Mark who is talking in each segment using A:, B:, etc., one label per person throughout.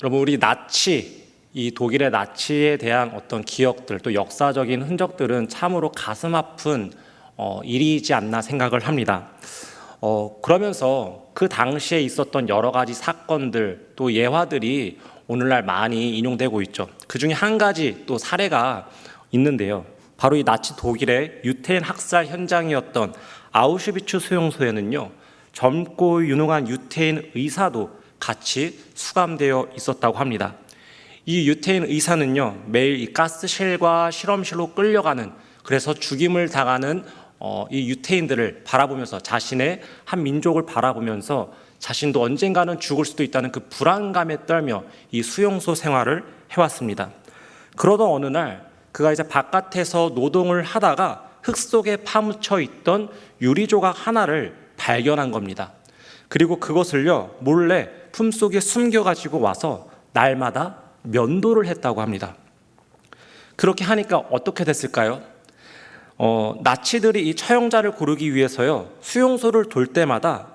A: 여러분, 우리 이 독일의 나치에 대한 어떤 기억들, 또 역사적인 흔적들은 참으로 가슴 아픈 일이지 않나 생각을 합니다. 그러면서 그 당시에 있었던 여러 가지 사건들, 또 예화들이 오늘날 많이 인용되고 있죠. 그 중에 한 가지 또 사례가 있는데요. 바로 이 나치 독일의 유태인 학살 현장이었던 아우슈비츠 수용소에는요, 젊고 유능한 유태인 의사도 같이 수감되어 있었다고 합니다. 이 유태인 의사는요, 매일 이 가스실과 실험실로 끌려가는, 그래서 죽임을 당하는 이 유태인들을 바라보면서, 자신의 한 민족을 바라보면서 자신도 언젠가는 죽을 수도 있다는 그 불안감에 떨며 이 수용소 생활을 해왔습니다. 그러던 어느 날 그가 이제 바깥에서 노동을 하다가 흙 속에 파묻혀 있던 유리 조각 하나를 발견한 겁니다. 그리고 그것을요, 몰래 품속에 숨겨가지고 와서 날마다 면도를 했다고 합니다. 그렇게 하니까 어떻게 됐을까요? 나치들이 이 처형자를 고르기 위해서요, 수용소를 돌 때마다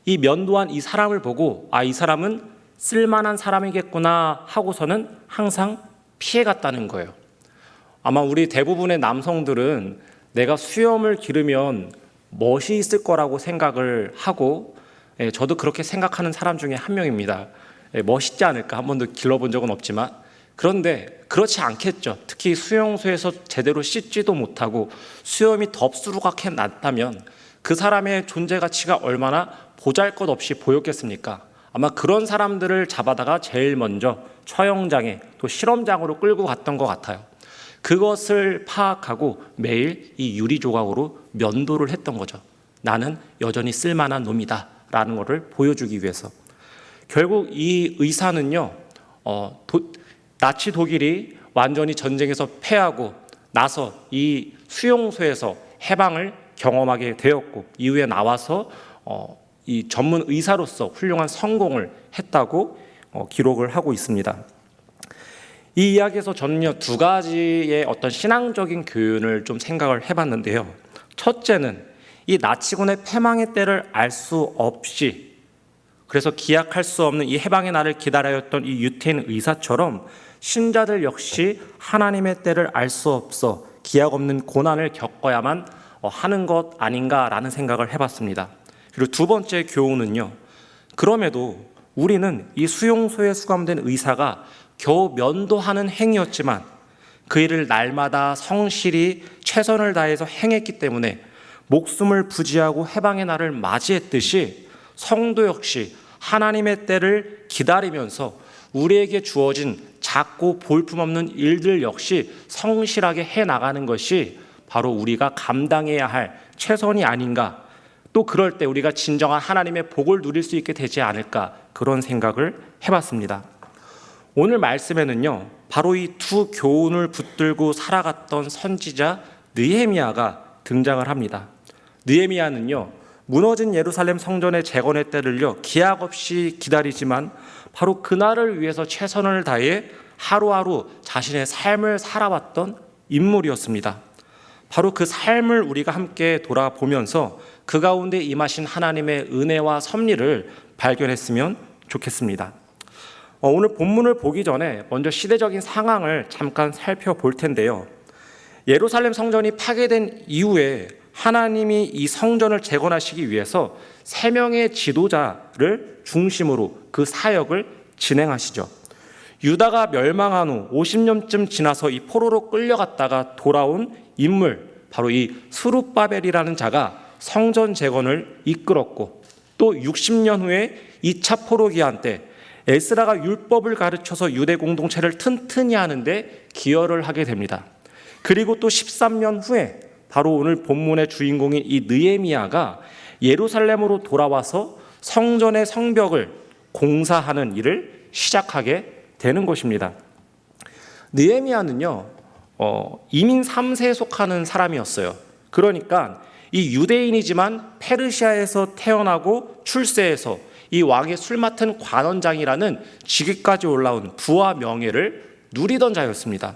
A: 이 면도한 이 사람을 보고, 이 사람은 쓸만한 사람이겠구나 하고서는 항상 피해갔다는 거예요. 아마 우리 대부분의 남성들은 내가 수염을 기르면 멋이 있을 거라고 생각을 하고, 저도 그렇게 생각하는 사람 중에 한 명입니다. 멋있지 않을까, 한 번도 길러본 적은 없지만. 그런데 그렇지 않겠죠. 특히 수용소에서 제대로 씻지도 못하고 수염이 덥수룩하게 났다면 그 사람의 존재 가치가 얼마나 보잘것없이 보였겠습니까? 아마 그런 사람들을 잡아다가 제일 먼저 처형장에, 또 실험장으로 끌고 갔던 것 같아요. 그것을 파악하고 매일 이 유리 조각으로 면도를 했던 거죠. 나는 여전히 쓸만한 놈이다 라는 것을 보여주기 위해서. 결국 이 의사는요, 나치 독일이 완전히 전쟁에서 패하고 나서 이 수용소에서 해방을 경험하게 되었고, 이후에 나와서 이 전문 의사로서 훌륭한 성공을 했다고 기록을 하고 있습니다. 이 이야기에서 저는요, 두 가지의 어떤 신앙적인 교훈을 좀 생각을 해봤는데요. 첫째는 이 나치군의 패망의 때를 알 수 없이, 그래서 기약할 수 없는 이 해방의 날을 기다렸던 이 유태인 의사처럼 신자들 역시 하나님의 때를 알 수 없어 기약 없는 고난을 겪어야만 하는 것 아닌가라는 생각을 해봤습니다. 그리고 두 번째 교훈은요, 그럼에도 우리는 이 수용소에 수감된 의사가 겨우 면도하는 행위였지만 그 일을 날마다 성실히 최선을 다해서 행했기 때문에 목숨을 부지하고 해방의 날을 맞이했듯이 성도 역시 하나님의 때를 기다리면서 우리에게 주어진 작고 볼품없는 일들 역시 성실하게 해나가는 것이 바로 우리가 감당해야 할 최선이 아닌가, 또 그럴 때 우리가 진정한 하나님의 복을 누릴 수 있게 되지 않을까, 그런 생각을 해봤습니다. 오늘 말씀에는요, 바로 이 두 교훈을 붙들고 살아갔던 선지자 느헤미야가 등장을 합니다. 느헤미야는요, 무너진 예루살렘 성전의 재건의 때를요, 기약 없이 기다리지만 바로 그날을 위해서 최선을 다해 하루하루 자신의 삶을 살아왔던 인물이었습니다. 바로 그 삶을 우리가 함께 돌아보면서 그 가운데 임하신 하나님의 은혜와 섭리를 발견했으면 좋겠습니다. 오늘 본문을 보기 전에 먼저 시대적인 상황을 잠깐 살펴볼 텐데요. 예루살렘 성전이 파괴된 이후에 하나님이 이 성전을 재건하시기 위해서 3명의 지도자를 중심으로 그 사역을 진행하시죠. 유다가 멸망한 후 50년쯤 지나서 이 포로로 끌려갔다가 돌아온 인물, 바로 이 스룹바벨이라는 자가 성전 재건을 이끌었고, 또 60년 후에 2차 포로 기한 때 에스라가 율법을 가르쳐서 유대 공동체를 튼튼히 하는데 기여를 하게 됩니다. 그리고 또 13년 후에 바로 오늘 본문의 주인공인 이 느헤미야가 예루살렘으로 돌아와서 성전의 성벽을 공사하는 일을 시작하게 되는 것입니다. 느헤미야는요, 이민 3세에 속하는 사람이었어요. 그러니까 이 유대인이지만 페르시아에서 태어나고 출세해서 이 왕의 술 맡은 관원장이라는 직위까지 올라온 부와 명예를 누리던 자였습니다.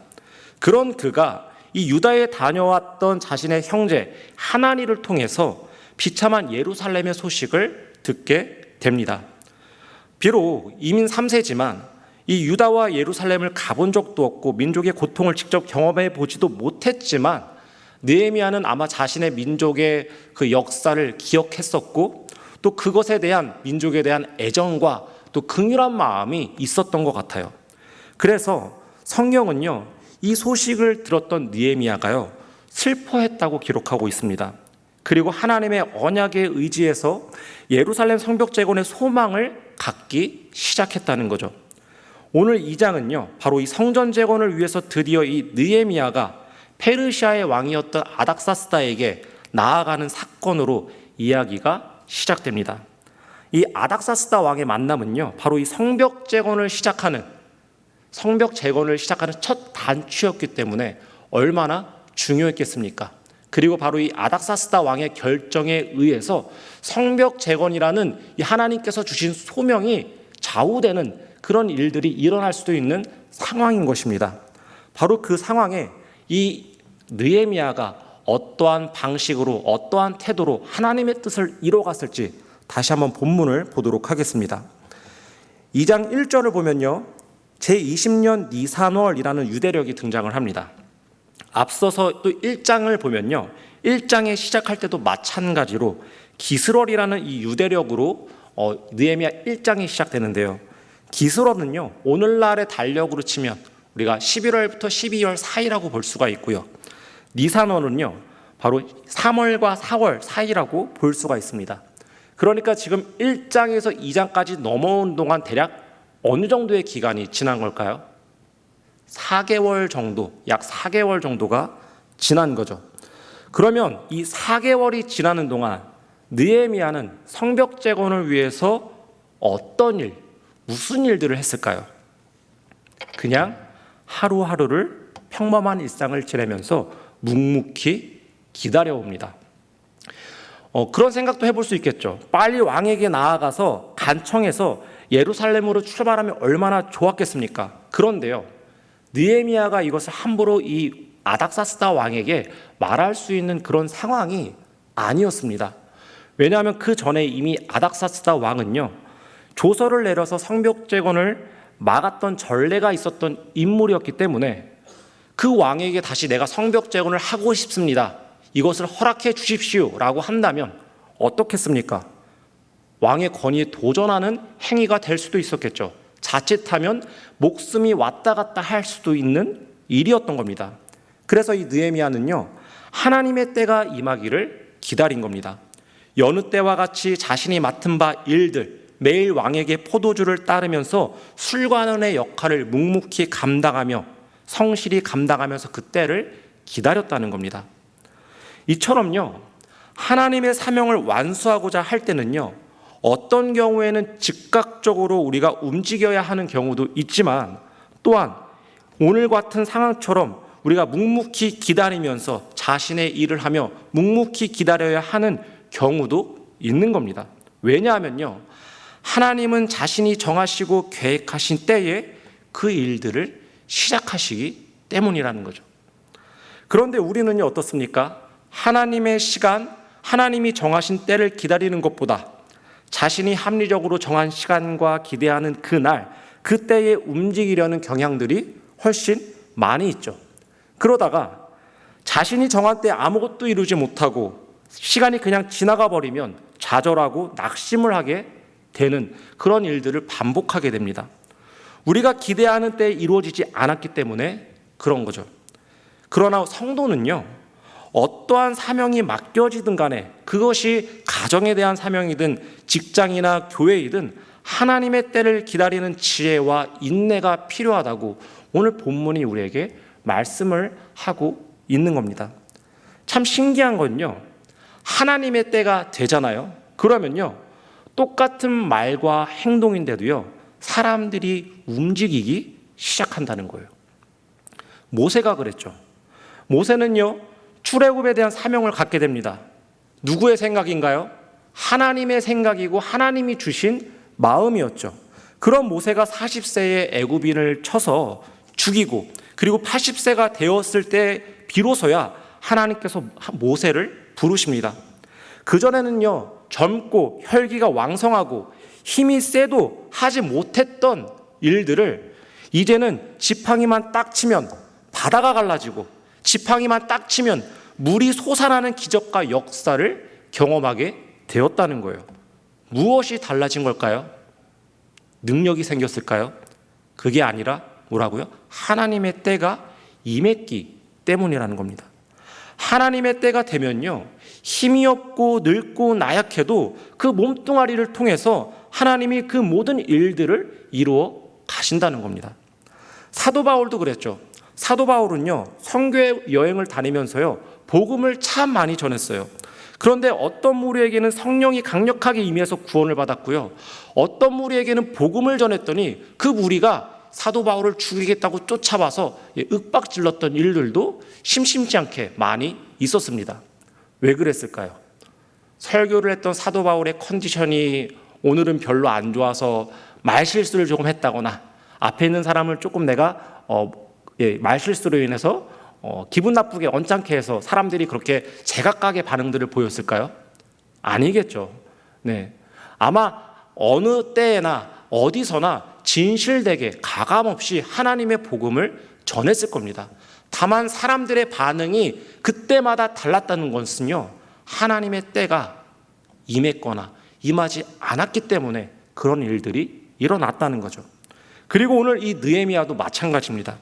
A: 그런 그가 이 유다에 다녀왔던 자신의 형제 하나니를 통해서 비참한 예루살렘의 소식을 듣게 됩니다. 비록 이민 3세지만 이 유다와 예루살렘을 가본 적도 없고 민족의 고통을 직접 경험해 보지도 못했지만 느헤미야는 아마 자신의 민족의 그 역사를 기억했었고 또 그것에 대한 민족에 대한 애정과 또 긍휼한 마음이 있었던 것 같아요. 그래서 성경은요, 이 소식을 들었던 느헤미야가요, 슬퍼했다고 기록하고 있습니다. 그리고 하나님의 언약에 의지해서 예루살렘 성벽 재건의 소망을 갖기 시작했다는 거죠. 오늘 2장은요, 바로 이 성전 재건을 위해서 드디어 이 느헤미야가 페르시아의 왕이었던 아닥사스다에게 나아가는 사건으로 이야기가 시작됩니다. 이 아닥사스다 왕의 만남은요, 바로 이 성벽 재건을 시작하는 첫 단추였기 때문에 얼마나 중요했겠습니까? 그리고 바로 이 아닥사스다 왕의 결정에 의해서 성벽 재건이라는 이 하나님께서 주신 소명이 좌우되는 그런 일들이 일어날 수도 있는 상황인 것입니다. 바로 그 상황에 이 느헤미야가 어떠한 방식으로 어떠한 태도로 하나님의 뜻을 이뤄갔을지 다시 한번 본문을 보도록 하겠습니다. 2장 1절을 보면요, 제20년 니산월이라는 유대력이 등장을 합니다. 앞서서 또 1장을 보면요, 1장에 시작할 때도 마찬가지로 기스럴이라는 이 유대력으로 느헤미야 1장이 시작되는데요. 기스럴은요, 오늘날의 달력으로 치면 우리가 11월부터 12월 사이라고 볼 수가 있고요. 니산월은요, 바로 3월과 4월 사이라고 볼 수가 있습니다. 그러니까 지금 1장에서 2장까지 넘어온 동안 대략 어느 정도의 기간이 지난 걸까요? 4개월 정도, 약 4개월 정도가 지난 거죠. 그러면 이 4개월이 지나는 동안 느헤미야는 성벽 재건을 위해서 어떤 일, 무슨 일들을 했을까요? 그냥 하루하루를 평범한 일상을 지내면서 묵묵히 기다려옵니다. 그런 생각도 해볼 수 있겠죠. 빨리 왕에게 나아가서 간청해서 예루살렘으로 출발하면 얼마나 좋았겠습니까? 그런데요, 느헤미야가 이것을 함부로 이 아닥사스다 왕에게 말할 수 있는 그런 상황이 아니었습니다. 왜냐하면 그 전에 이미 아닥사스다 왕은요, 조서를 내려서 성벽 재건을 막았던 전례가 있었던 인물이었기 때문에 그 왕에게 다시 내가 성벽 재건을 하고 싶습니다, 이것을 허락해 주십시오라고 한다면 어떻겠습니까? 왕의 권위에 도전하는 행위가 될 수도 있었겠죠. 자칫하면 목숨이 왔다 갔다 할 수도 있는 일이었던 겁니다. 그래서 이 느헤미야는요, 하나님의 때가 임하기를 기다린 겁니다. 여느 때와 같이 자신이 맡은 바 일들, 매일 왕에게 포도주를 따르면서 술관원의 역할을 묵묵히 감당하며 성실히 감당하면서 그 때를 기다렸다는 겁니다. 이처럼요, 하나님의 사명을 완수하고자 할 때는요, 어떤 경우에는 즉각적으로 우리가 움직여야 하는 경우도 있지만 또한 오늘 같은 상황처럼 우리가 묵묵히 기다리면서 자신의 일을 하며 묵묵히 기다려야 하는 경우도 있는 겁니다. 왜냐하면요, 하나님은 자신이 정하시고 계획하신 때에 그 일들을 시작하시기 때문이라는 거죠. 그런데 우리는요, 어떻습니까? 하나님의 시간, 하나님이 정하신 때를 기다리는 것보다 자신이 합리적으로 정한 시간과 기대하는 그날, 그때에 움직이려는 경향들이 훨씬 많이 있죠. 그러다가 자신이 정한 때 아무것도 이루지 못하고 시간이 그냥 지나가 버리면 좌절하고 낙심을 하게 되는 그런 일들을 반복하게 됩니다. 우리가 기대하는 때에 이루어지지 않았기 때문에 그런 거죠. 그러나 성도는요, 어떠한 사명이 맡겨지든 간에 그것이 가정에 대한 사명이든 직장이나 교회이든 하나님의 때를 기다리는 지혜와 인내가 필요하다고 오늘 본문이 우리에게 말씀을 하고 있는 겁니다. 참 신기한 건요, 하나님의 때가 되잖아요. 그러면요, 똑같은 말과 행동인데도요, 사람들이 움직이기 시작한다는 거예요. 모세가 그랬죠. 모세는요, 출애굽에 대한 사명을 갖게 됩니다. 누구의 생각인가요? 하나님의 생각이고 하나님이 주신 마음이었죠. 그런 모세가 40세에 애굽인을 쳐서 죽이고 그리고 80세가 되었을 때 비로소야 하나님께서 모세를 부르십니다. 그전에는요, 젊고 혈기가 왕성하고 힘이 세도 하지 못했던 일들을 이제는 지팡이만 딱 치면 바다가 갈라지고 지팡이만 딱 치면 물이 솟아나는 기적과 역사를 경험하게 되었다는 거예요. 무엇이 달라진 걸까요? 능력이 생겼을까요? 그게 아니라 뭐라고요? 하나님의 때가 임했기 때문이라는 겁니다. 하나님의 때가 되면요, 힘이 없고 늙고 나약해도 그 몸뚱아리를 통해서 하나님이 그 모든 일들을 이루어 가신다는 겁니다. 사도 바울도 그랬죠. 사도 바울은요, 선교 여행을 다니면서요, 복음을 참 많이 전했어요. 그런데 어떤 무리에게는 성령이 강력하게 임해서 구원을 받았고요, 어떤 무리에게는 복음을 전했더니 그 무리가 사도 바울을 죽이겠다고 쫓아와서 윽박질렀던 일들도 심심치 않게 많이 있었습니다. 왜 그랬을까요? 설교를 했던 사도 바울의 컨디션이 오늘은 별로 안 좋아서 말실수를 조금 했다거나, 앞에 있는 사람을 조금 내가 말실수로 인해서 기분 나쁘게 언짢게 해서 사람들이 그렇게 제각각의 반응들을 보였을까요? 아니겠죠. 네, 아마 어느 때나 어디서나 진실되게 가감없이 하나님의 복음을 전했을 겁니다. 다만 사람들의 반응이 그때마다 달랐다는 것은요, 하나님의 때가 임했거나 임하지 않았기 때문에 그런 일들이 일어났다는 거죠. 그리고 오늘 이 느헤미야도 마찬가지입니다.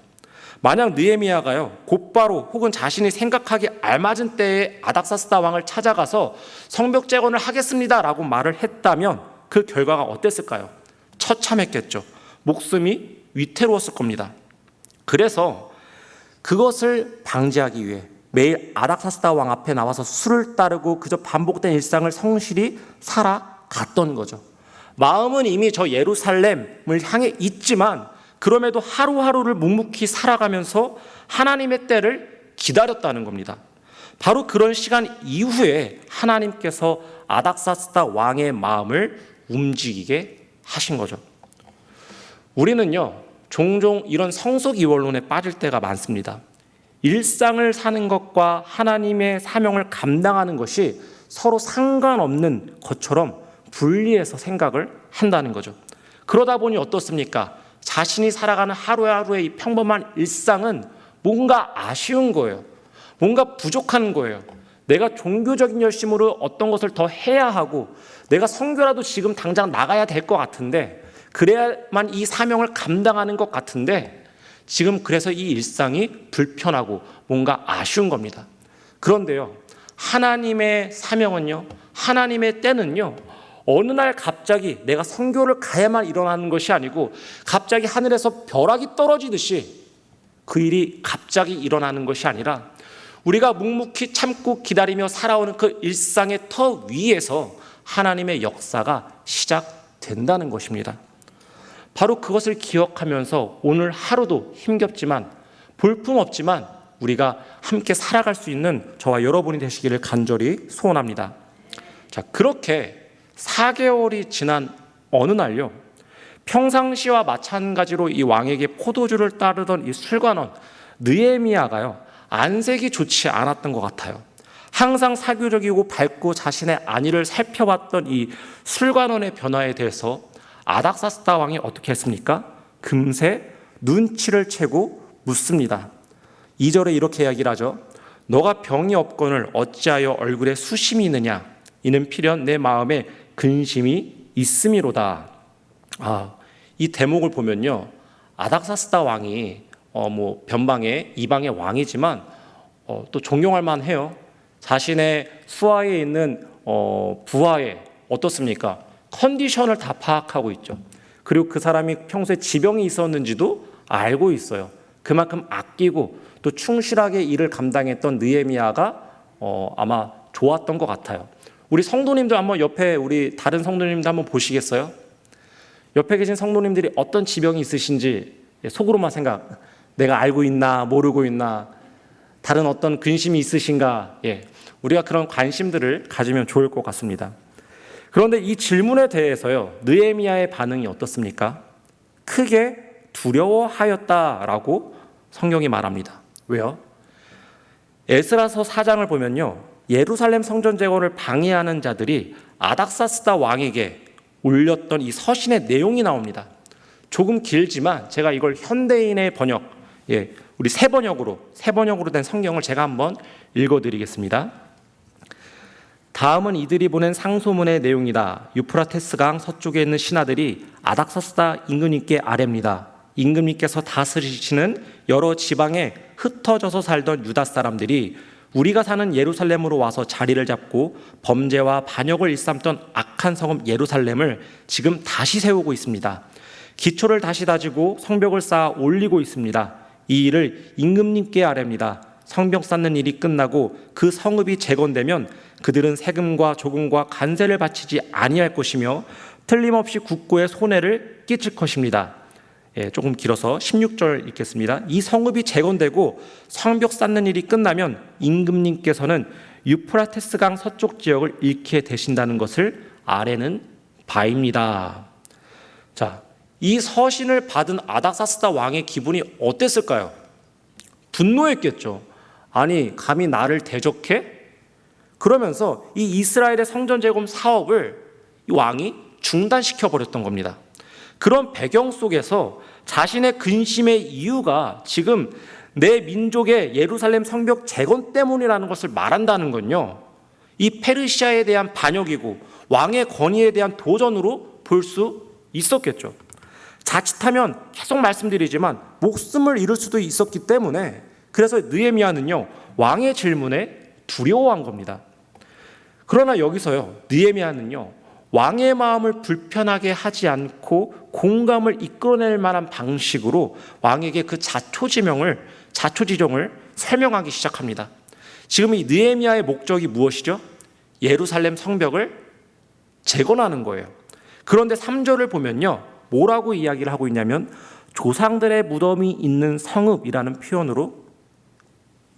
A: 만약 느헤미야가요, 곧바로 혹은 자신이 생각하기 알맞은 때에 아닥사스다 왕을 찾아가서 성벽 재건을 하겠습니다라고 말을 했다면 그 결과가 어땠을까요? 처참했겠죠. 목숨이 위태로웠을 겁니다. 그래서 그것을 방지하기 위해 매일 아닥사스다 왕 앞에 나와서 수를 따르고 그저 반복된 일상을 성실히 살아갔던 거죠. 마음은 이미 저 예루살렘을 향해 있지만 그럼에도 하루하루를 묵묵히 살아가면서 하나님의 때를 기다렸다는 겁니다. 바로 그런 시간 이후에 하나님께서 아닥사스다 왕의 마음을 움직이게 하신 거죠. 우리는요, 종종 이런 성속이원론에 빠질 때가 많습니다. 일상을 사는 것과 하나님의 사명을 감당하는 것이 서로 상관없는 것처럼 분리해서 생각을 한다는 거죠. 그러다 보니 어떻습니까? 자신이 살아가는 하루하루의 이 평범한 일상은 뭔가 아쉬운 거예요. 뭔가 부족한 거예요. 내가 종교적인 열심으로 어떤 것을 더 해야 하고, 내가 선교라도 지금 당장 나가야 될 것 같은데, 그래야만 이 사명을 감당하는 것 같은데, 지금 그래서 이 일상이 불편하고 뭔가 아쉬운 겁니다. 그런데요, 하나님의 사명은요, 하나님의 때는요, 어느 날 갑자기 내가 선교를 가야만 일어나는 것이 아니고 갑자기 하늘에서 벼락이 떨어지듯이 그 일이 갑자기 일어나는 것이 아니라 우리가 묵묵히 참고 기다리며 살아오는 그 일상의 터 위에서 하나님의 역사가 시작된다는 것입니다. 바로 그것을 기억하면서 오늘 하루도 힘겹지만 볼품없지만 우리가 함께 살아갈 수 있는 저와 여러분이 되시기를 간절히 소원합니다. 자, 그렇게 4개월이 지난 어느 날요, 평상시와 마찬가지로 이 왕에게 포도주를 따르던 이 술관원 느헤미야가요, 안색이 좋지 않았던 것 같아요. 항상 사교적이고 밝고 자신의 안위를 살펴봤던 이 술관원의 변화에 대해서 아닥사스다 왕이 어떻게 했습니까? 금세 눈치를 채고 묻습니다. 2절에 이렇게 이야기를 하죠. 너가 병이 없거늘 어찌하여 얼굴에 수심이 있느냐? 이는 필연 내 마음에 근심이 있음이로다. 이 대목을 보면요, 아닥사스다 왕이 변방의 이방의 왕이지만 또 존경할 만해요. 자신의 수하에 있는 부하의 어떻습니까? 컨디션을 다 파악하고 있죠. 그리고 그 사람이 평소에 지병이 있었는지도 알고 있어요. 그만큼 아끼고 또 충실하게 일을 감당했던 느헤미야가 아마 좋았던 것 같아요. 우리 성도님들 한번 옆에 우리 다른 성도님들 한번 보시겠어요? 옆에 계신 성도님들이 어떤 지병이 있으신지 속으로만 생각, 내가 알고 있나 모르고 있나, 다른 어떤 근심이 있으신가, 우리가 그런 관심들을 가지면 좋을 것 같습니다. 그런데 이 질문에 대해서요, 느헤미야의 반응이 어떻습니까? 크게 두려워하였다라고 성경이 말합니다. 왜요? 에스라서 4장을 보면요, 예루살렘 성전 재건을 방해하는 자들이 아닥사스다 왕에게 올렸던 이 서신의 내용이 나옵니다. 조금 길지만 제가 이걸 현대인의 번역, 우리 새 번역으로 된 성경을 제가 한번 읽어드리겠습니다. 다음은 이들이 보낸 상소문의 내용이다. 유프라테스강 서쪽에 있는 신하들이 아닥사스다 임금님께 아뢰입니다. 임금님께서 다스리시는 여러 지방에 흩어져서 살던 유다 사람들이 우리가 사는 예루살렘으로 와서 자리를 잡고 범죄와 반역을 일삼던 악한 성읍 예루살렘을 지금 다시 세우고 있습니다. 기초를 다시 다지고 성벽을 쌓아 올리고 있습니다. 이 일을 임금님께 아뢰입니다. 성벽 쌓는 일이 끝나고 그 성읍이 재건되면 그들은 세금과 조금과 관세를 바치지 아니할 것이며 틀림없이 국고에 손해를 끼칠 것입니다. 조금 길어서 16절 읽겠습니다. 이 성읍이 재건되고 성벽 쌓는 일이 끝나면 임금님께서는 유프라테스강 서쪽 지역을 잃게 되신다는 것을 아뢰는 바입니다. 자, 이 서신을 받은 아닥사스다 왕의 기분이 어땠을까요? 분노했겠죠. 아니, 감히 나를 대적해? 그러면서 이 이스라엘의 성전 재건 사업을 이 왕이 중단시켜 버렸던 겁니다. 그런 배경 속에서 자신의 근심의 이유가 지금 내 민족의 예루살렘 성벽 재건 때문이라는 것을 말한다는 건요, 이 페르시아에 대한 반역이고 왕의 권위에 대한 도전으로 볼 수 있었겠죠. 자칫하면 계속 말씀드리지만 목숨을 잃을 수도 있었기 때문에, 그래서 느헤미야는요 왕의 질문에 두려워한 겁니다. 그러나 여기서요 느헤미야는요 왕의 마음을 불편하게 하지 않고 공감을 이끌어낼 만한 방식으로 왕에게 그 자초지종을 설명하기 시작합니다. 지금 이 느헤미야의 목적이 무엇이죠? 예루살렘 성벽을 재건하는 거예요. 그런데 3절을 보면요 뭐라고 이야기를 하고 있냐면 조상들의 무덤이 있는 성읍이라는 표현으로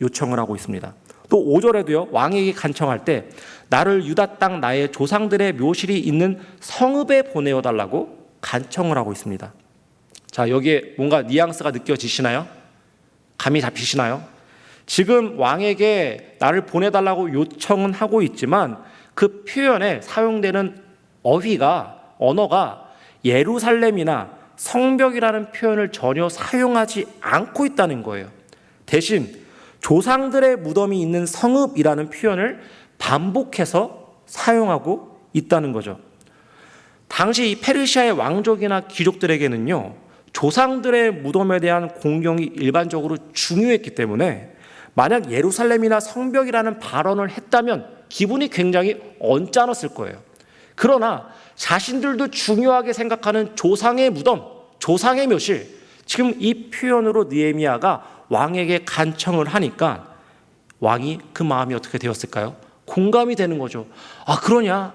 A: 요청을 하고 있습니다. 또 5절에도요 왕에게 간청할 때 나를 유다 땅 나의 조상들의 묘실이 있는 성읍에 보내어 달라고 간청을 하고 있습니다. 자, 여기에 뭔가 뉘앙스가 느껴지시나요? 감이 잡히시나요? 지금 왕에게 나를 보내달라고 요청은 하고 있지만 그 표현에 사용되는 언어가 예루살렘이나 성벽이라는 표현을 전혀 사용하지 않고 있다는 거예요. 대신 조상들의 무덤이 있는 성읍이라는 표현을 반복해서 사용하고 있다는 거죠. 당시 이 페르시아의 왕족이나 귀족들에게는요 조상들의 무덤에 대한 공경이 일반적으로 중요했기 때문에 만약 예루살렘이나 성벽이라는 발언을 했다면 기분이 굉장히 언짢았을 거예요. 그러나 자신들도 중요하게 생각하는 조상의 무덤, 조상의 묘실, 지금 이 표현으로 느헤미야가 왕에게 간청을 하니까 왕이 그 마음이 어떻게 되었을까요? 공감이 되는 거죠. 아, 그러냐?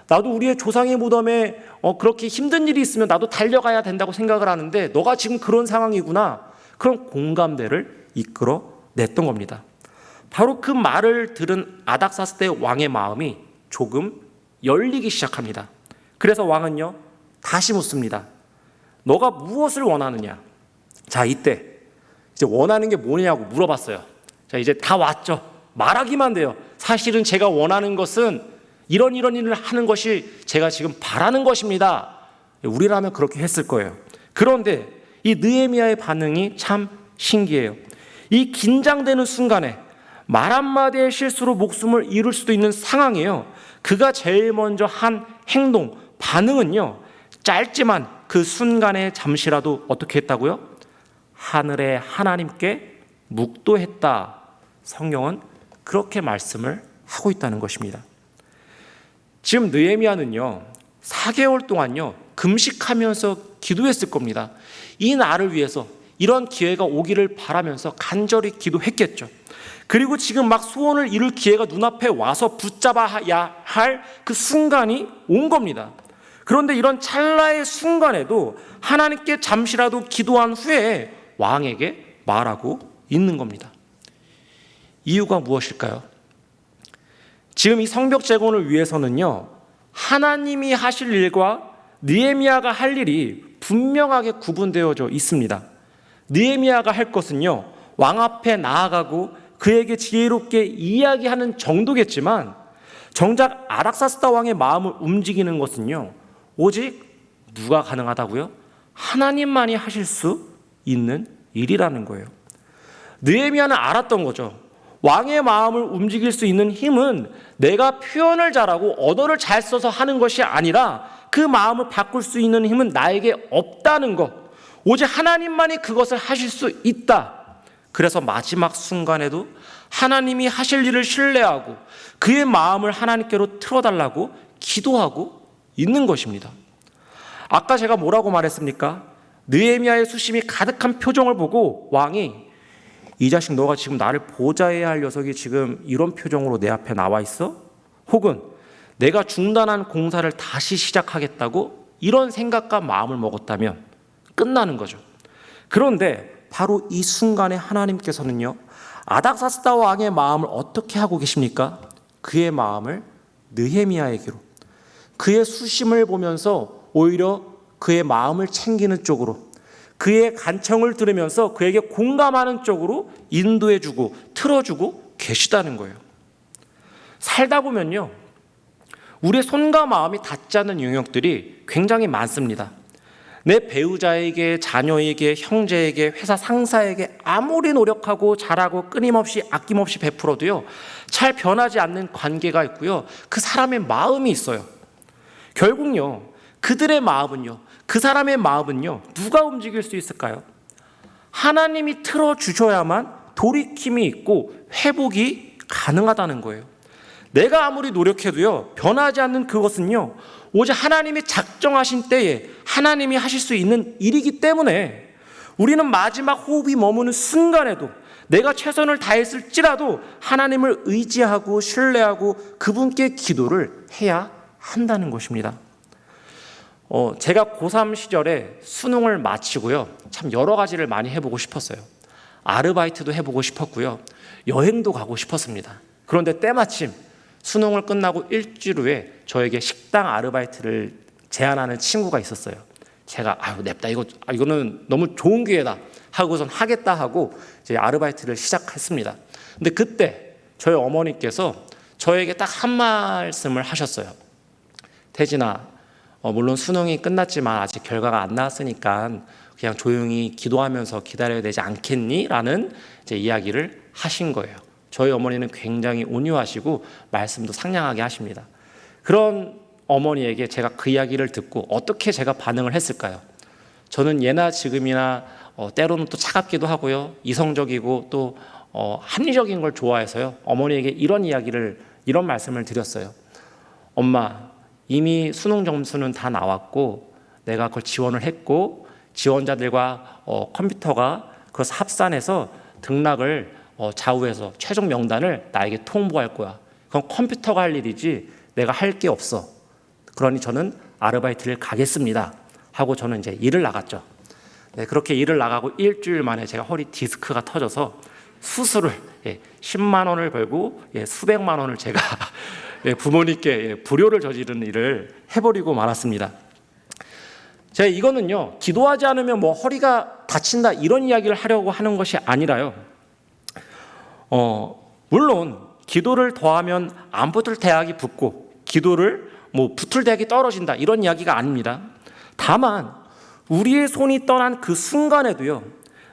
A: 나도 우리의 조상의 무덤에 그렇게 힘든 일이 있으면 나도 달려가야 된다고 생각을 하는데 너가 지금 그런 상황이구나. 그런 공감대를 이끌어냈던 겁니다. 바로 그 말을 들은 아닥사스다 왕의 마음이 조금 열리기 시작합니다. 그래서 왕은요 다시 묻습니다. 너가 무엇을 원하느냐? 자, 이때 이제 원하는 게 뭐냐고 물어봤어요. 자, 이제 다 왔죠. 말하기만 돼요. 사실은 제가 원하는 것은 이런 일을 하는 것이 제가 지금 바라는 것입니다. 우리라면 그렇게 했을 거예요. 그런데 이 느헤미야의 반응이 참 신기해요. 이 긴장되는 순간에 말 한마디의 실수로 목숨을 잃을 수도 있는 상황이에요. 그가 제일 먼저 한 행동, 반응은요 짧지만 그 순간에 잠시라도 어떻게 했다고요? 하늘의 하나님께 묵도했다. 성경은 그렇게 말씀을 하고 있다는 것입니다. 지금 느헤미야는요 4개월 동안요 금식하면서 기도했을 겁니다. 이 날을 위해서 이런 기회가 오기를 바라면서 간절히 기도했겠죠. 그리고 지금 막 소원을 이룰 기회가 눈앞에 와서 붙잡아야 할 그 순간이 온 겁니다. 그런데 이런 찰나의 순간에도 하나님께 잠시라도 기도한 후에 왕에게 말하고 있는 겁니다. 이유가 무엇일까요? 지금 이 성벽 재건을 위해서는요 하나님이 하실 일과 느헤미야가 할 일이 분명하게 구분되어져 있습니다. 느헤미야가 할 것은요 왕 앞에 나아가고 그에게 지혜롭게 이야기하는 정도겠지만 정작 아닥사스다 왕의 마음을 움직이는 것은요 오직 누가 가능하다고요? 하나님만이 하실 수 있는 일이라는 거예요. 느헤미야는 알았던 거죠. 왕의 마음을 움직일 수 있는 힘은 내가 표현을 잘하고 언어를 잘 써서 하는 것이 아니라 그 마음을 바꿀 수 있는 힘은 나에게 없다는 것. 오직 하나님만이 그것을 하실 수 있다. 그래서 마지막 순간에도 하나님이 하실 일을 신뢰하고 그의 마음을 하나님께로 틀어달라고 기도하고 있는 것입니다. 아까 제가 뭐라고 말했습니까? 느헤미야의 수심이 가득한 표정을 보고 왕이 이 자식 너가 지금 나를 보좌해야 할 녀석이 지금 이런 표정으로 내 앞에 나와 있어? 혹은 내가 중단한 공사를 다시 시작하겠다고 이런 생각과 마음을 먹었다면 끝나는 거죠. 그런데 바로 이 순간에 하나님께서는요, 아닥사스다 왕의 마음을 어떻게 하고 계십니까? 그의 마음을 느헤미야에게로, 그의 수심을 보면서 오히려 그의 마음을 챙기는 쪽으로, 그의 간청을 들으면서 그에게 공감하는 쪽으로 인도해주고 틀어주고 계시다는 거예요. 살다 보면요, 우리의 손과 마음이 닿지 않는 영역들이 굉장히 많습니다. 내 배우자에게, 자녀에게, 형제에게, 회사 상사에게 아무리 노력하고 잘하고 끊임없이 아낌없이 베풀어도요, 잘 변하지 않는 관계가 있고요, 그 사람의 마음이 있어요. 결국요, 그들의 마음은요, 그 사람의 마음은요, 누가 움직일 수 있을까요? 하나님이 틀어주셔야만 돌이킴이 있고 회복이 가능하다는 거예요. 내가 아무리 노력해도요, 변하지 않는 그것은요, 오직 하나님이 작정하신 때에 하나님이 하실 수 있는 일이기 때문에 우리는 마지막 호흡이 머무는 순간에도 내가 최선을 다했을지라도 하나님을 의지하고 신뢰하고 그분께 기도를 해야 한다는 것입니다. 제가 고3 시절에 수능을 마치고요, 참 여러 가지를 많이 해보고 싶었어요. 아르바이트도 해보고 싶었고요, 여행도 가고 싶었습니다. 그런데 때마침 수능을 끝나고 일주일 후에 저에게 식당 아르바이트를 제안하는 친구가 있었어요. 제가 냅다 이거는 너무 좋은 기회다 하고선 하겠다 하고 이제 아르바이트를 시작했습니다. 근데 그때 저희 어머니께서 저에게 딱 한 말씀을 하셨어요. 태진아, 물론 수능이 끝났지만 아직 결과가 안 나왔으니까 그냥 조용히 기도하면서 기다려야 되지 않겠니? 라는 이제 이야기를 하신 거예요. 저희 어머니는 굉장히 온유하시고 말씀도 상냥하게 하십니다. 그런 어머니에게 제가 그 이야기를 듣고 어떻게 제가 반응을 했을까요? 저는 예나 지금이나 때로는 또 차갑기도 하고요, 이성적이고 또 합리적인 걸 좋아해서요, 어머니에게 이런 말씀을 드렸어요. 엄마, 이미 수능 점수는 다 나왔고 내가 그걸 지원을 했고 지원자들과 컴퓨터가 그것을 합산해서 등락을 좌우해서 최종 명단을 나에게 통보할 거야. 그건 컴퓨터가 할 일이지 내가 할 게 없어. 그러니 저는 아르바이트를 가겠습니다 하고 저는 이제 일을 나갔죠. 네, 그렇게 일을 나가고 일주일 만에 제가 허리 디스크가 터져서 수술을 10만 원을 벌고 수백만 원을 제가 부모님께 불효를 저지르는 일을 해버리고 말았습니다. 제가 이거는요, 기도하지 않으면 뭐 허리가 다친다 이런 이야기를 하려고 하는 것이 아니라요, 물론 기도를 더하면 안 붙을 대학이 붙고 기도를 붙을 대학이 떨어진다 이런 이야기가 아닙니다. 다만 우리의 손이 떠난 그 순간에도요,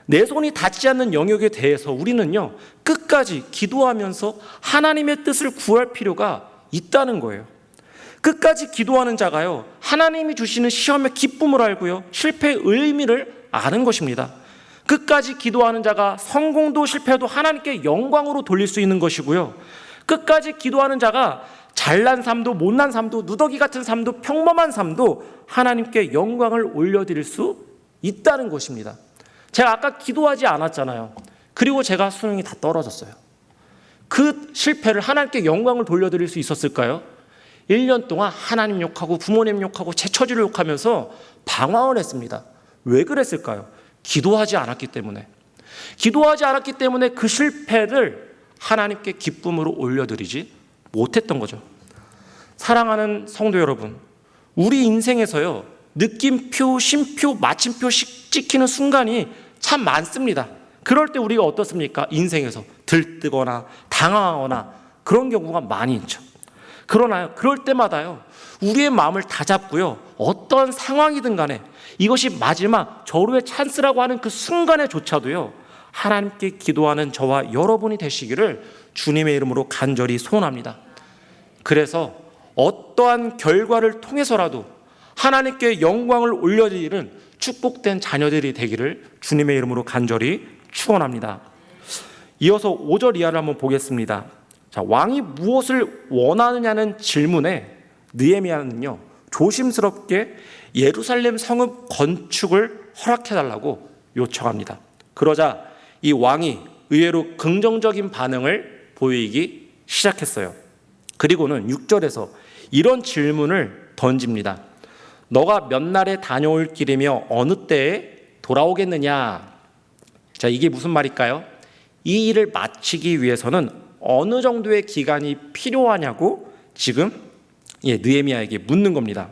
A: 내 손이 닿지 않는 영역에 대해서 우리는요, 끝까지 기도하면서 하나님의 뜻을 구할 필요가 있다는 거예요. 끝까지 기도하는 자가요, 하나님이 주시는 시험의 기쁨을 알고요, 실패의 의미를 아는 것입니다. 끝까지 기도하는 자가 성공도 실패도 하나님께 영광으로 돌릴 수 있는 것이고요, 끝까지 기도하는 자가 잘난 삶도 못난 삶도 누더기 같은 삶도 평범한 삶도 하나님께 영광을 올려드릴 수 있다는 것입니다. 제가 아까 기도하지 않았잖아요. 그리고 제가 수능이 다 떨어졌어요. 그 실패를 하나님께 영광을 돌려드릴 수 있었을까요? 1년 동안 하나님 욕하고 부모님 욕하고 제 처지를 욕하면서 방황을 했습니다. 왜 그랬을까요? 기도하지 않았기 때문에. 기도하지 않았기 때문에 그 실패를 하나님께 기쁨으로 올려드리지 못했던 거죠. 사랑하는 성도 여러분, 우리 인생에서요, 느낌표, 쉼표, 마침표 찍히는 순간이 참 많습니다. 그럴 때 우리가 어떻습니까? 인생에서 들뜨거나 당황하거나 그런 경우가 많이 있죠. 그러나요, 그럴 때마다요, 우리의 마음을 다잡고요, 어떤 상황이든 간에 이것이 마지막 절호의 찬스라고 하는 그 순간에조차도요, 하나님께 기도하는 저와 여러분이 되시기를 주님의 이름으로 간절히 소원합니다. 그래서 어떠한 결과를 통해서라도 하나님께 영광을 올려드리는 축복된 자녀들이 되기를 주님의 이름으로 간절히 축원합니다. 이어서 5절 이하를 한번 보겠습니다. 자, 왕이 무엇을 원하느냐는 질문에 느헤미야는요, 조심스럽게 예루살렘 성읍 건축을 허락해달라고 요청합니다. 그러자 이 왕이 의외로 긍정적인 반응을 보이기 시작했어요. 그리고는 6절에서 이런 질문을 던집니다. 너가 몇 날에 다녀올 길이며 어느 때에 돌아오겠느냐? 자, 이게 무슨 말일까요? 이 일을 마치기 위해서는 어느 정도의 기간이 필요하냐고 지금 느헤미야에게 묻는 겁니다.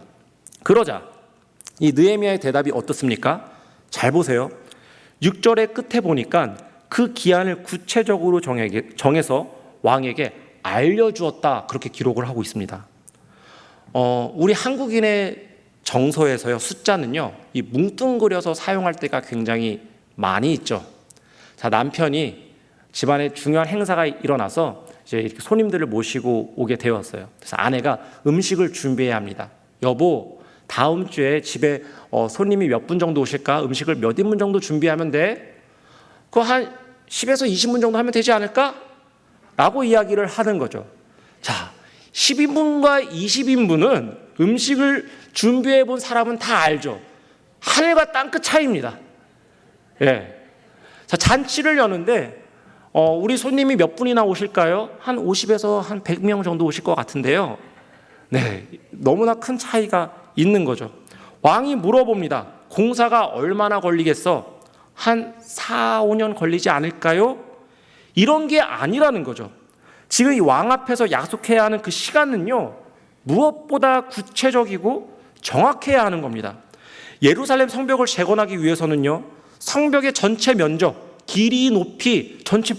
A: 그러자 이 느헤미야의 대답이 어떻습니까? 잘 보세요. 6절의 끝에 보니까 그 기한을 구체적으로 정해서 왕에게 알려주었다, 그렇게 기록을 하고 있습니다. 우리 한국인의 정서에서요, 숫자는요, 이 뭉뚱그려서 사용할 때가 굉장히 많이 있죠. 자, 남편이 집안에 중요한 행사가 일어나서 이제 이렇게 손님들을 모시고 오게 되었어요. 그래서 아내가 음식을 준비해야 합니다. 여보, 다음 주에 집에 손님이 몇 분 정도 오실까? 음식을 몇 인분 정도 준비하면 돼? 그거 한 10에서 20분 정도 하면 되지 않을까? 라고 이야기를 하는 거죠. 자, 10인분과 20인분은 음식을 준비해 본 사람은 다 알죠. 하늘과 땅끝 차이입니다. 예. 자, 잔치를 여는데 우리 손님이 몇 분이나 오실까요? 한 50에서 한 100명 정도 오실 것 같은데요. 네, 너무나 큰 차이가 있는 거죠. 왕이 물어봅니다. 공사가 얼마나 걸리겠어? 한 4, 5년 걸리지 않을까요? 이런 게 아니라는 거죠. 지금 이 왕 앞에서 약속해야 하는 그 시간은요, 무엇보다 구체적이고 정확해야 하는 겁니다. 예루살렘 성벽을 재건하기 위해서는요, 성벽의 전체 면적, 길이, 높이, 전체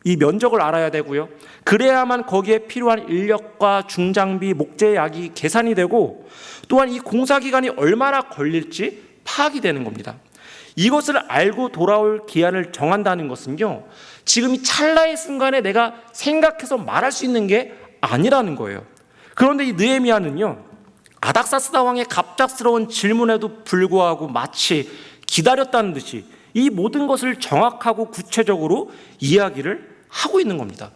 A: 이 면적을 알아야 되고요. 그래야만 거기에 필요한 인력과 중장비, 목재, 약이 계산이 되고, 또한 이 공사 기간이 얼마나 걸릴지 파악이 되는 겁니다. 이것을 알고 돌아올 기한을 정한다는 것은요, 지금 이 찰나의 순간에 내가 생각해서 말할 수 있는 게 아니라는 거예요. 그런데 이 느헤미야는요, 아닥사스다 왕의 갑작스러운 질문에도 불구하고 마치 기다렸다는 듯이 이 모든 것을 정확하고 구체적으로 이야기를 하고 있는 겁니다.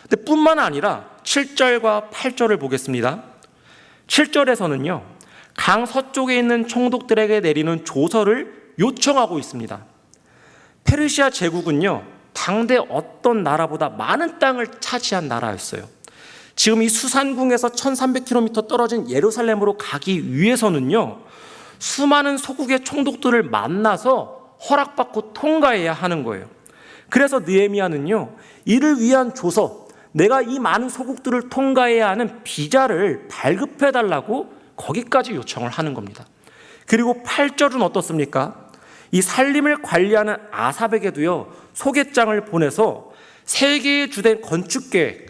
A: 근데 뿐만 아니라 7절과 8절을 보겠습니다. 7절에서는요, 강 서쪽에 있는 총독들에게 내리는 조서를 요청하고 있습니다. 페르시아 제국은요, 당대 어떤 나라보다 많은 땅을 차지한 나라였어요. 지금 이 수산궁에서 1300km 떨어진 예루살렘으로 가기 위해서는요, 수많은 소국의 총독들을 만나서 허락받고 통과해야 하는 거예요. 그래서 느헤미야는요, 이를 위한 조서, 내가 이 많은 소국들을 통과해야 하는 비자를 발급해달라고 거기까지 요청을 하는 겁니다. 그리고 8절은 어떻습니까? 이 살림을 관리하는 아삽에게도요, 소개장을 보내서 세계의 주된 건축계획,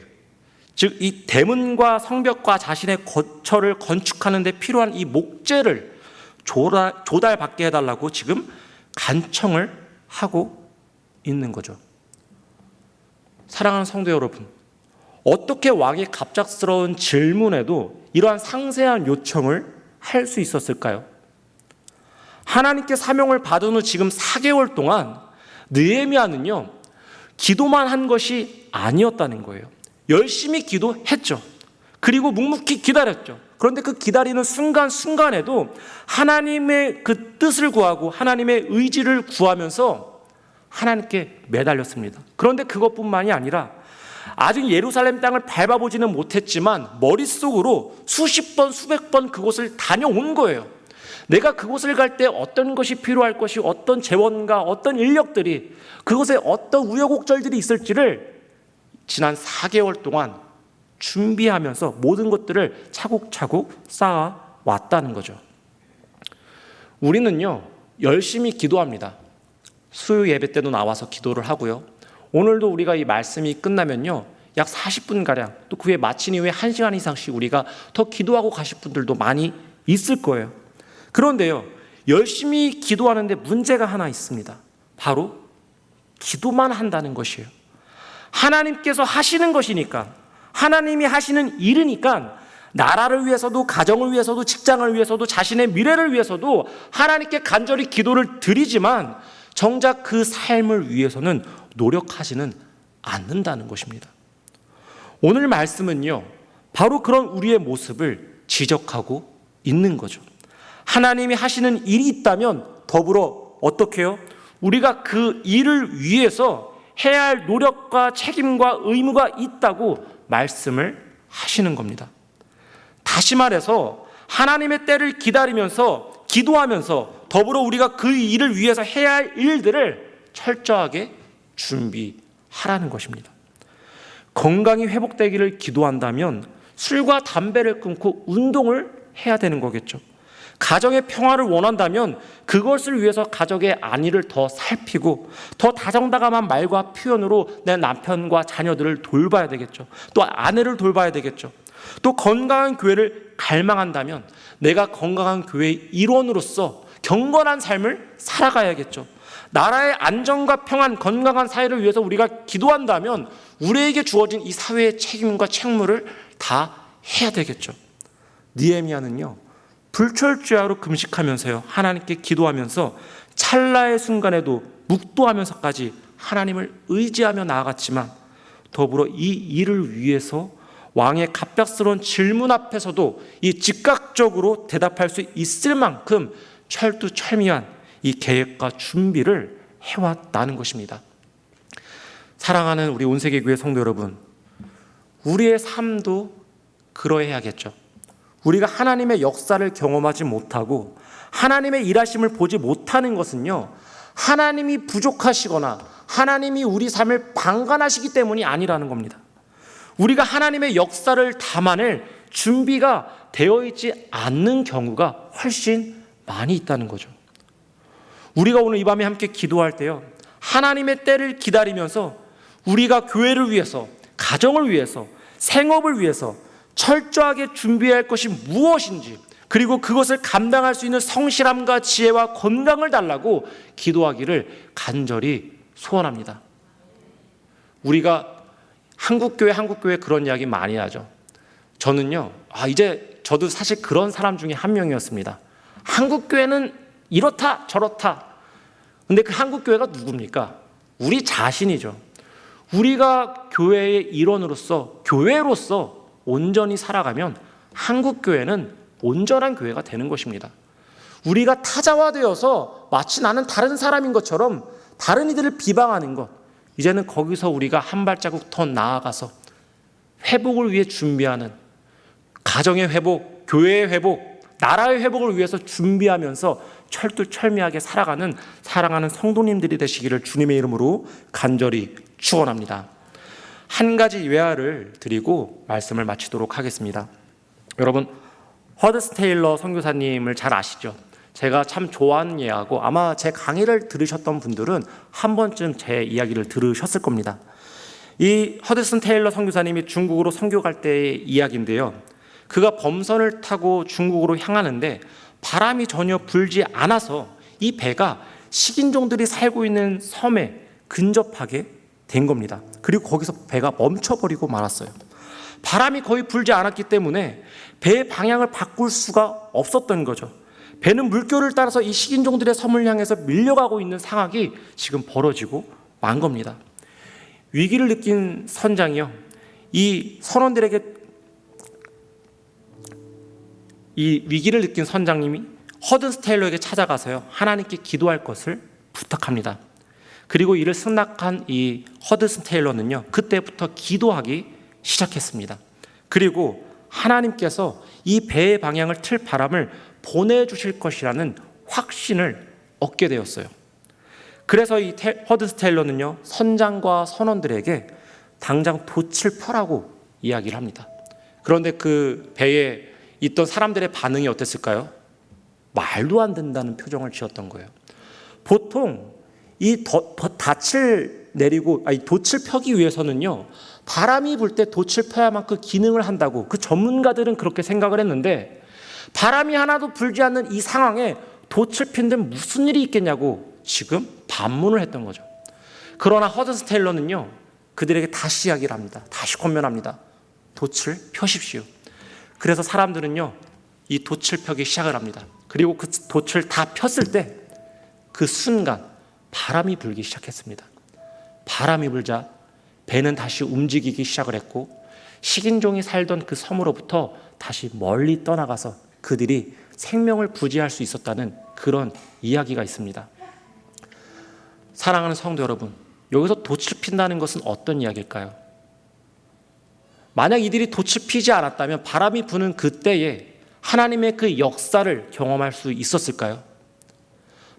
A: 즉 이 대문과 성벽과 자신의 거처를 건축하는 데 필요한 이 목재를 조달받게 해달라고 지금 간청을 하고 있는 거죠. 사랑하는 성도 여러분, 어떻게 왕의 갑작스러운 질문에도 이러한 상세한 요청을 할 수 있었을까요? 하나님께 사명을 받은 후 지금 4개월 동안 느헤미야는요, 기도만 한 것이 아니었다는 거예요. 열심히 기도했죠. 그리고 묵묵히 기다렸죠. 그런데 그 기다리는 순간순간에도 하나님의 그 뜻을 구하고 하나님의 의지를 구하면서 하나님께 매달렸습니다. 그런데 그것뿐만이 아니라 아직 예루살렘 땅을 밟아보지는 못했지만 머릿속으로 수십 번, 수백 번 그곳을 다녀온 거예요. 내가 그곳을 갈 때 어떤 것이 필요할 것이, 어떤 재원과 어떤 인력들이, 그곳에 어떤 우여곡절들이 있을지를 지난 4개월 동안 준비하면서 모든 것들을 차곡차곡 쌓아왔다는 거죠. 우리는요, 열심히 기도합니다. 수요 예배 때도 나와서 기도를 하고요. 오늘도 우리가 이 말씀이 끝나면요, 약 40분가량, 또 그 후에 마친 이후에 1시간 이상씩 우리가 더 기도하고 가실 분들도 많이 있을 거예요. 그런데요, 열심히 기도하는데 문제가 하나 있습니다. 바로 기도만 한다는 것이에요. 하나님께서 하시는 것이니까, 하나님이 하시는 일이니까 나라를 위해서도, 가정을 위해서도, 직장을 위해서도, 자신의 미래를 위해서도 하나님께 간절히 기도를 드리지만 정작 그 삶을 위해서는 노력하지는 않는다는 것입니다. 오늘 말씀은요, 바로 그런 우리의 모습을 지적하고 있는 거죠. 하나님이 하시는 일이 있다면 더불어 어떻게 해요? 우리가 그 일을 위해서 해야 할 노력과 책임과 의무가 있다고 말씀을 하시는 겁니다. 다시 말해서 하나님의 때를 기다리면서 기도하면서 더불어 우리가 그 일을 위해서 해야 할 일들을 철저하게 준비하라는 것입니다. 건강이 회복되기를 기도한다면 술과 담배를 끊고 운동을 해야 되는 거겠죠. 가정의 평화를 원한다면 그것을 위해서 가족의 안위를 더 살피고 더 다정다감한 말과 표현으로 내 남편과 자녀들을 돌봐야 되겠죠. 또 아내를 돌봐야 되겠죠. 또 건강한 교회를 갈망한다면 내가 건강한 교회의 일원으로서 경건한 삶을 살아가야겠죠. 나라의 안정과 평안, 건강한 사회를 위해서 우리가 기도한다면 우리에게 주어진 이 사회의 책임과 책무를 다 해야 되겠죠. 느헤미야는요, 불철주야로 금식하면서요, 하나님께 기도하면서 찰나의 순간에도 묵도하면서까지 하나님을 의지하며 나아갔지만 더불어 이 일을 위해서 왕의 갑작스러운 질문 앞에서도 이 즉각적으로 대답할 수 있을 만큼 철두철미한 이 계획과 준비를 해왔다는 것입니다. 사랑하는 우리 온세계교회 성도 여러분, 우리의 삶도 그러해야겠죠. 우리가 하나님의 역사를 경험하지 못하고 하나님의 일하심을 보지 못하는 것은요, 하나님이 부족하시거나 하나님이 우리 삶을 방관하시기 때문이 아니라는 겁니다. 우리가 하나님의 역사를 담아낼 준비가 되어 있지 않는 경우가 훨씬 많이 있다는 거죠. 우리가 오늘 이 밤에 함께 기도할 때요, 하나님의 때를 기다리면서 우리가 교회를 위해서, 가정을 위해서, 생업을 위해서 철저하게 준비해야 할 것이 무엇인지, 그리고 그것을 감당할 수 있는 성실함과 지혜와 건강을 달라고 기도하기를 간절히 소원합니다. 우리가 한국교회 그런 이야기 많이 하죠. 저는요, 이제 저도 사실 그런 사람 중에 한 명이었습니다. 한국교회는 이렇다 저렇다. 근데 그 한국교회가 누굽니까? 우리 자신이죠. 우리가 교회의 일원으로서, 교회로서 온전히 살아가면 한국교회는 온전한 교회가 되는 것입니다. 우리가 타자화되어서 마치 나는 다른 사람인 것처럼 다른 이들을 비방하는 것, 이제는 거기서 우리가 한 발자국 더 나아가서 회복을 위해 준비하는, 가정의 회복, 교회의 회복, 나라의 회복을 위해서 준비하면서 철두철미하게 살아가는 사랑하는 성도님들이 되시기를 주님의 이름으로 간절히 축원합니다. 한 가지 예화를 드리고 말씀을 마치도록 하겠습니다. 여러분, 허드슨 테일러 선교사님을 잘 아시죠? 제가 참 좋아하는 예화고 아마 제 강의를 들으셨던 분들은 한 번쯤 제 이야기를 들으셨을 겁니다. 이 허드슨 테일러 선교사님이 중국으로 선교 갈 때의 이야기인데요, 그가 범선을 타고 중국으로 향하는데 바람이 전혀 불지 않아서 이 배가 식인종들이 살고 있는 섬에 근접하게 된 겁니다. 그리고 거기서 배가 멈춰버리고 말았어요. 바람이 거의 불지 않았기 때문에 배의 방향을 바꿀 수가 없었던 거죠. 배는 물결을 따라서 이 식인종들의 섬을 향해서 밀려가고 있는 상황이 지금 벌어지고 만 겁니다. 위기를 느낀 선장이요, 이 위기를 느낀 선장님이 허든슨 테일러에게 찾아가서요, 하나님께 기도할 것을 부탁합니다. 그리고 이를 승낙한 이 허든슨 테일러는요, 그때부터 기도하기 시작했습니다. 그리고 하나님께서 이 배의 방향을 틀 바람을 보내주실 것이라는 확신을 얻게 되었어요. 그래서 이 허든슨 테일러는요, 선장과 선원들에게 당장 돛을 펴라고 이야기를 합니다. 그런데 그 배에 있던 사람들의 반응이 어땠을까요? 말도 안 된다는 표정을 지었던 거예요. 보통 이 돛을 내리고 돛을 펴기 위해서는요, 바람이 불 때 돛을 펴야만 그 기능을 한다고 그 전문가들은 그렇게 생각을 했는데, 바람이 하나도 불지 않는 이 상황에 돛을 핀 데 무슨 일이 있겠냐고 지금 반문을 했던 거죠. 그러나 허드슨 테일러는요, 그들에게 다시 이야기를 합니다. 다시 권면합니다. 돛을 펴십시오. 그래서 사람들은요, 이 돛을 펴기 시작을 합니다. 그리고 그 돛을 다 폈을 때 그 순간 바람이 불기 시작했습니다. 바람이 불자 배는 다시 움직이기 시작을 했고, 식인종이 살던 그 섬으로부터 다시 멀리 떠나가서 그들이 생명을 부지할 수 있었다는 그런 이야기가 있습니다. 사랑하는 성도 여러분, 여기서 돛을 핀다는 것은 어떤 이야기일까요? 만약 이들이 돛을 피지 않았다면 바람이 부는 그때에 하나님의 그 역사를 경험할 수 있었을까요?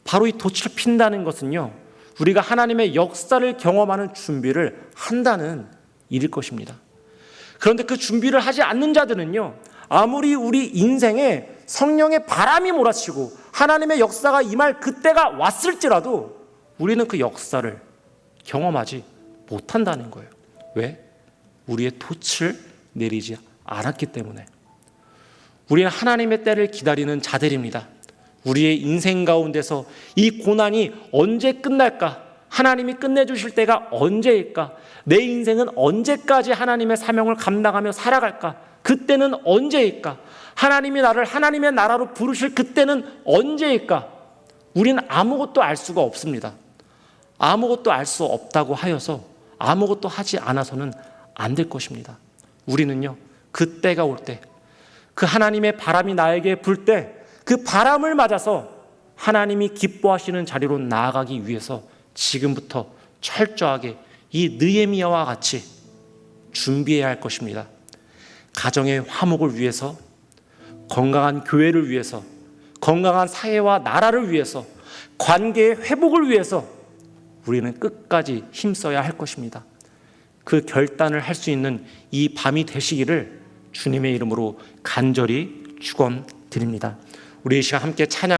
A: 바로 이 돛을 핀다는 것은요, 우리가 하나님의 역사를 경험하는 준비를 한다는 일일 것입니다. 그런데 그 준비를 하지 않는 자들은요, 아무리 우리 인생에 성령의 바람이 몰아치고 하나님의 역사가 임할 그때가 왔을지라도 우리는 그 역사를 경험하지 못한다는 거예요. 왜? 우리의 돛을 내리지 않았기 때문에. 우리는 하나님의 때를 기다리는 자들입니다. 우리의 인생 가운데서 이 고난이 언제 끝날까? 하나님이 끝내주실 때가 언제일까? 내 인생은 언제까지 하나님의 사명을 감당하며 살아갈까? 그때는 언제일까? 하나님이 나를 하나님의 나라로 부르실 그때는 언제일까? 우리는 아무것도 알 수가 없습니다. 아무것도 알 수 없다고 하여서 아무것도 하지 않아서는 안 될 것입니다. 우리는요, 그때가 올 때, 그 하나님의 바람이 나에게 불 때, 그 바람을 맞아서 하나님이 기뻐하시는 자리로 나아가기 위해서 지금부터 철저하게 이 느헤미야와 같이 준비해야 할 것입니다. 가정의 화목을 위해서, 건강한 교회를 위해서, 건강한 사회와 나라를 위해서, 관계의 회복을 위해서 우리는 끝까지 힘써야 할 것입니다. 그 결단을 할 수 있는 이 밤이 되시기를 주님의 이름으로 간절히 축원드립니다. 우리 이 시간 함께 찬양